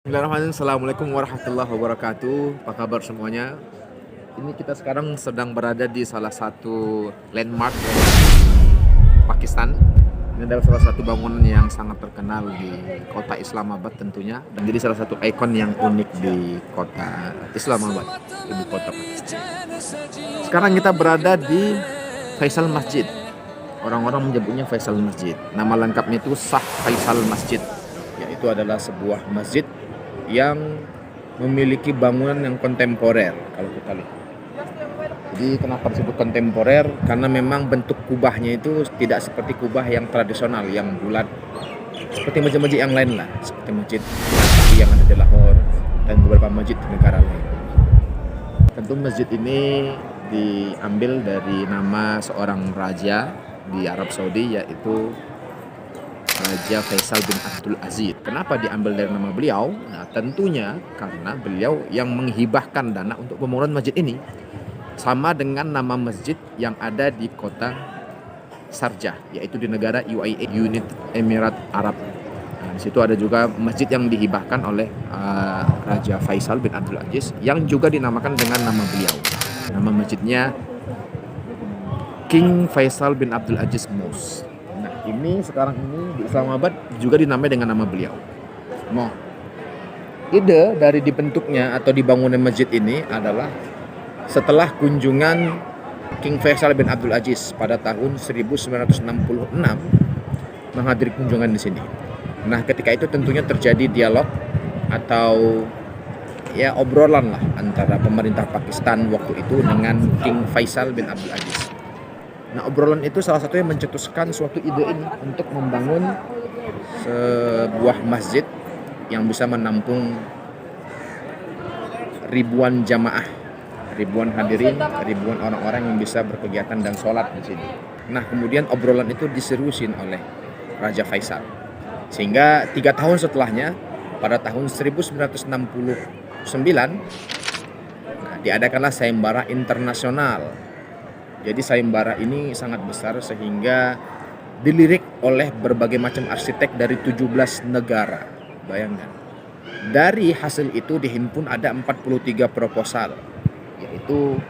Bismillahirrahmanirrahim. Assalamualaikum warahmatullahi wabarakatuh. Apa kabar semuanya? Ini kita sekarang sedang berada di salah satu landmark Pakistan. Ini adalah salah satu bangunan yang sangat terkenal di kota Islamabad tentunya, dan jadi salah satu ikon yang unik di kota Islamabad, ibu kota Pakistan. Sekarang kita berada di Faisal Masjid. Orang-orang menyebutnya Faisal Masjid. Nama lengkapnya itu Shah Faisal Masjid, yaitu adalah sebuah masjid yang memiliki bangunan yang kontemporer kalau kita lihat. Jadi kenapa disebut kontemporer? Karena memang bentuk kubahnya itu tidak seperti kubah yang tradisional, yang bulat seperti masjid-masjid yang lain lah, seperti masjid yang ada di Lahore dan beberapa masjid di negara lain. Tentu masjid ini diambil dari nama seorang raja di Arab Saudi, yaitu Raja Faisal bin Abdul Aziz. Kenapa diambil dari nama beliau? Nah, tentunya karena beliau yang menghibahkan dana untuk pembangunan masjid ini. Sama dengan nama masjid yang ada di kota Sharjah, yaitu di negara UAE, United Emirat Arab. Nah, di situ ada juga masjid yang dihibahkan oleh Raja Faisal bin Abdul Aziz, yang juga dinamakan dengan nama beliau. Nama masjidnya King Faisal bin Abdul Aziz Mosque. Ini sekarang ini di Islamabad juga dinamai dengan nama beliau. Nah, ide dari dibentuknya atau dibangunnya masjid ini adalah setelah kunjungan King Faisal bin Abdul Aziz pada tahun 1966 menghadiri kunjungan di sini. Nah, ketika itu tentunya terjadi dialog atau ya obrolan lah antara pemerintah Pakistan waktu itu dengan King Faisal bin Abdul Aziz. Nah, obrolan itu salah satunya mencetuskan suatu ide ini untuk membangun sebuah masjid yang bisa menampung ribuan jamaah, ribuan hadirin, ribuan orang-orang yang bisa berkegiatan dan sholat di sini. Nah, kemudian obrolan itu diseriusin oleh Raja Faisal. Sehingga 3 tahun setelahnya, pada tahun 1969, diadakanlah sayembara internasional. Jadi sayembara ini sangat besar sehingga dilirik oleh berbagai macam arsitek dari 17 negara. Bayangkan. Dari hasil itu dihimpun ada 43 proposal, yaitu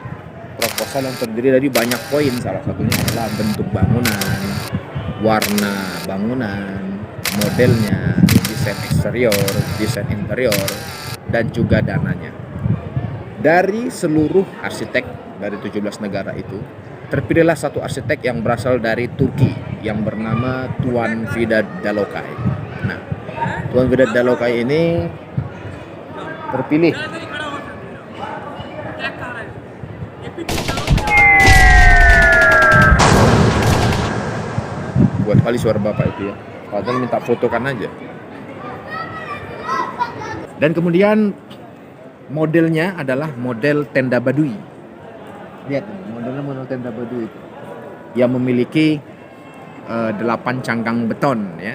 proposal yang terdiri dari banyak poin. Salah satunya adalah bentuk bangunan, warna bangunan, modelnya, desain eksterior, desain interior, dan juga dananya. Dari seluruh arsitek dari 17 negara itu, terpilihlah satu arsitek yang berasal dari Turki yang bernama Tuan Vedat Dalokay. Nah, Tuan Vedat Dalokay ini terpilih buat kali suara bapak itu ya. Padahal minta fotokan aja. Dan kemudian modelnya adalah model tenda Baduy. Lihat, modelnya model tenda Baduy itu yang memiliki 8 cangkang beton ya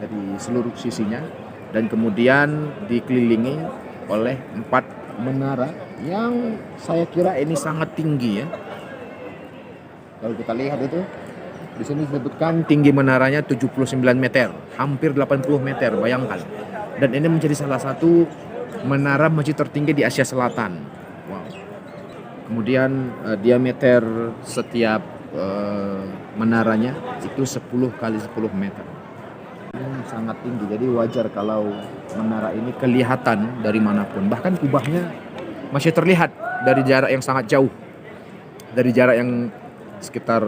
dari seluruh sisinya, dan kemudian dikelilingi oleh 4 menara yang saya kira ini sangat tinggi ya. Kalau kita lihat itu di sini disebutkan tinggi menaranya 79 meter, hampir 80 meter, bayangkan. Dan ini menjadi salah satu menara masjid tertinggi di Asia Selatan. Wow. Kemudian diameter setiap menaranya itu 10 kali 10 meter. Ini sangat tinggi, jadi wajar kalau menara ini kelihatan dari manapun. Bahkan kubahnya masih terlihat dari jarak yang sangat jauh. Dari jarak yang sekitar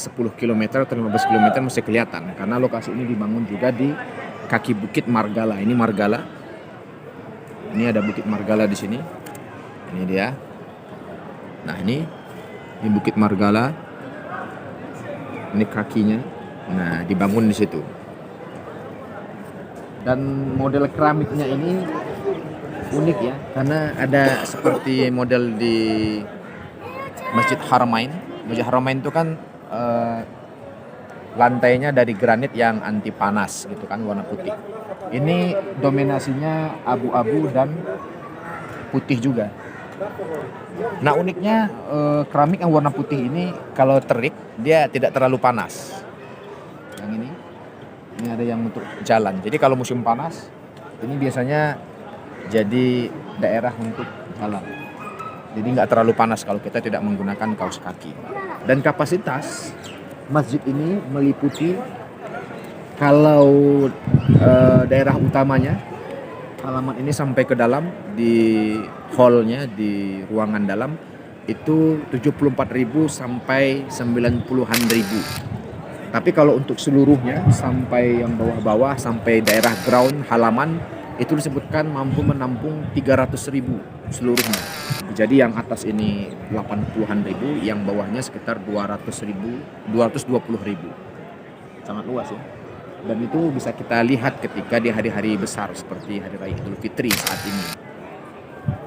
10 km atau 15 km masih kelihatan. Karena lokasi ini dibangun juga di kaki Bukit Margala. Ini Margala. Ini ada Bukit Margala di sini. Ini dia. Nah, ini Bukit Margala. Ini kakinya. Nah, dibangun di situ. Dan model keramiknya ini unik ya, karena ada seperti model di Masjid Haramain. Masjid Haramain itu kan lantainya dari granit yang anti panas gitu kan, warna putih. Ini dominasinya abu-abu dan putih juga. Nah, uniknya keramik yang warna putih ini kalau terik dia tidak terlalu panas. Yang ini ada yang untuk jalan. Jadi kalau musim panas Ini biasanya jadi daerah untuk jalan. Jadi nggak terlalu panas kalau kita tidak menggunakan kaos kaki. Dan kapasitas masjid ini meliputi kalau daerah utamanya, halaman ini sampai ke dalam di hallnya, di ruangan dalam itu 74.000 sampai 90-an ribu. Tapi kalau untuk seluruhnya sampai yang bawah-bawah sampai daerah ground halaman itu disebutkan mampu menampung 300.000 seluruhnya. Jadi yang atas ini 80-an ribu, yang bawahnya sekitar 200.000, 220.000. Sangat luas ya. Dan itu bisa kita lihat ketika di hari-hari besar seperti Hari Raya Idul Fitri saat ini,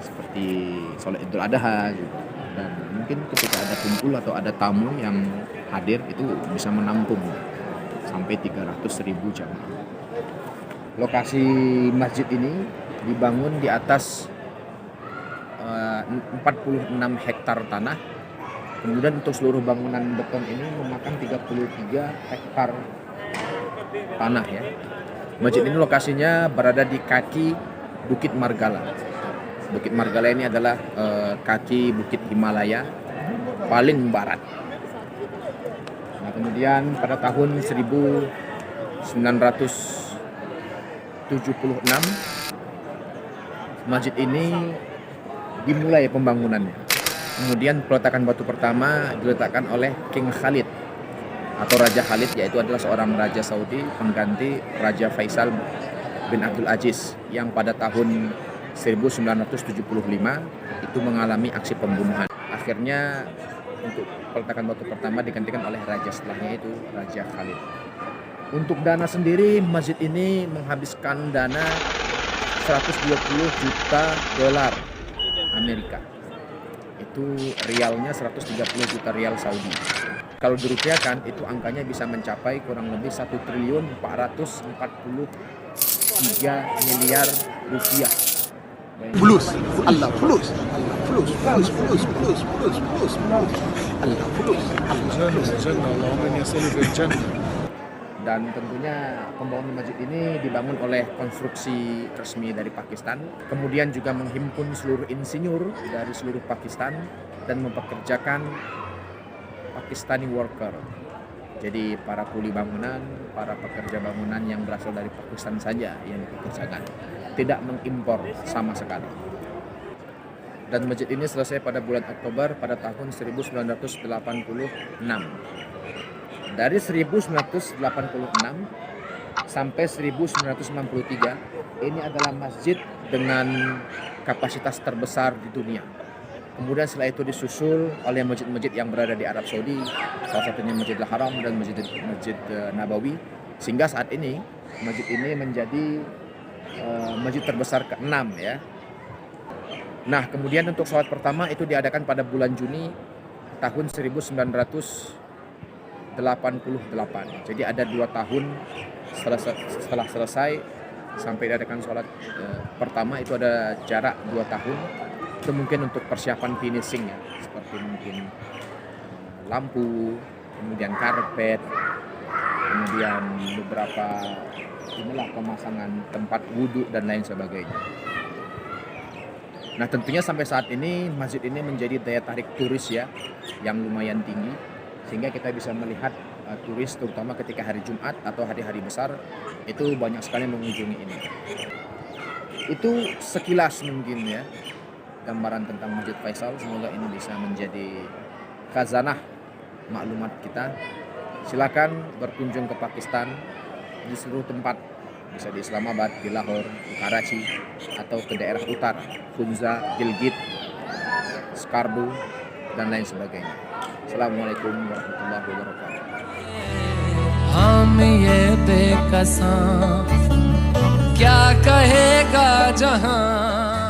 seperti sholat Idul Adha gitu. Dan mungkin ketika ada kumpul atau ada tamu yang hadir itu bisa menampung sampai 300.000 jamaah. Lokasi masjid ini dibangun di atas 46 hektar tanah. Kemudian untuk seluruh bangunan beton ini memakan 33 hektar tanah ya. Masjid ini lokasinya berada di kaki Bukit Margala. Bukit Margala ini adalah kaki Bukit Himalaya paling barat. Nah, kemudian pada tahun 1976 masjid ini dimulai pembangunannya. Kemudian peletakan batu pertama diletakkan oleh King Khalid atau Raja Khalid, yaitu adalah seorang raja Saudi pengganti Raja Faisal bin Abdul Aziz yang pada tahun 1975 itu mengalami aksi pembunuhan. Akhirnya untuk peletakan batu pertama digantikan oleh raja setelahnya, itu Raja Khalid. Untuk dana sendiri masjid ini menghabiskan dana 120 juta dolar Amerika. Itu realnya 130 juta rial Saudi. Kalau dirupiahkan itu angkanya bisa mencapai kurang lebih 1.443 miliar rupiah. Fulus, Allah fulus, Allah fulus, fulus, fulus, fulus, fulus, fulus, Allah fulus, Dan tentunya pembangunan masjid ini dibangun oleh konstruksi resmi dari Pakistan, kemudian juga menghimpun seluruh insinyur dari seluruh Pakistan dan mempekerjakan Pakistani worker. Jadi para kuli bangunan, para pekerja bangunan yang berasal dari Pakistan saja yang dipekerjakan, tidak mengimpor sama sekali. Dan masjid ini selesai pada bulan Oktober pada tahun 1986. Dari 1986 sampai 1993 ini adalah masjid dengan kapasitas terbesar di dunia. Kemudian setelah itu disusul oleh masjid-masjid yang berada di Arab Saudi, salah satunya Masjidil Haram dan Masjid Nabawi, sehingga saat ini masjid ini menjadi masjid terbesar ke-6 ya. Nah, kemudian untuk sholat pertama itu diadakan pada bulan Juni tahun 1988. Jadi ada 2 tahun setelah selesai sampai diadakan sholat pertama itu ada jarak 2 tahun. Itu mungkin untuk persiapan finishing ya, seperti mungkin lampu, kemudian karpet, kemudian beberapa pemasangan tempat wudhu dan lain sebagainya. Nah, tentunya sampai saat ini masjid ini menjadi daya tarik turis ya yang lumayan tinggi, sehingga kita bisa melihat turis terutama ketika hari Jumat atau hari-hari besar itu banyak sekali mengunjungi ini. Itu sekilas mungkin ya gambaran tentang Masjid Faisal. Semoga ini bisa menjadi khazanah maklumat kita. Silakan berkunjung ke Pakistan di seluruh tempat, bisa di Islamabad, di Lahore, di Karachi, atau ke daerah utara, Hunza, Gilgit, Skardu, dan lain sebagainya. Assalamualaikum warahmatullahi wabarakatuh. हम ये बेकसां क्या कहेगा जहां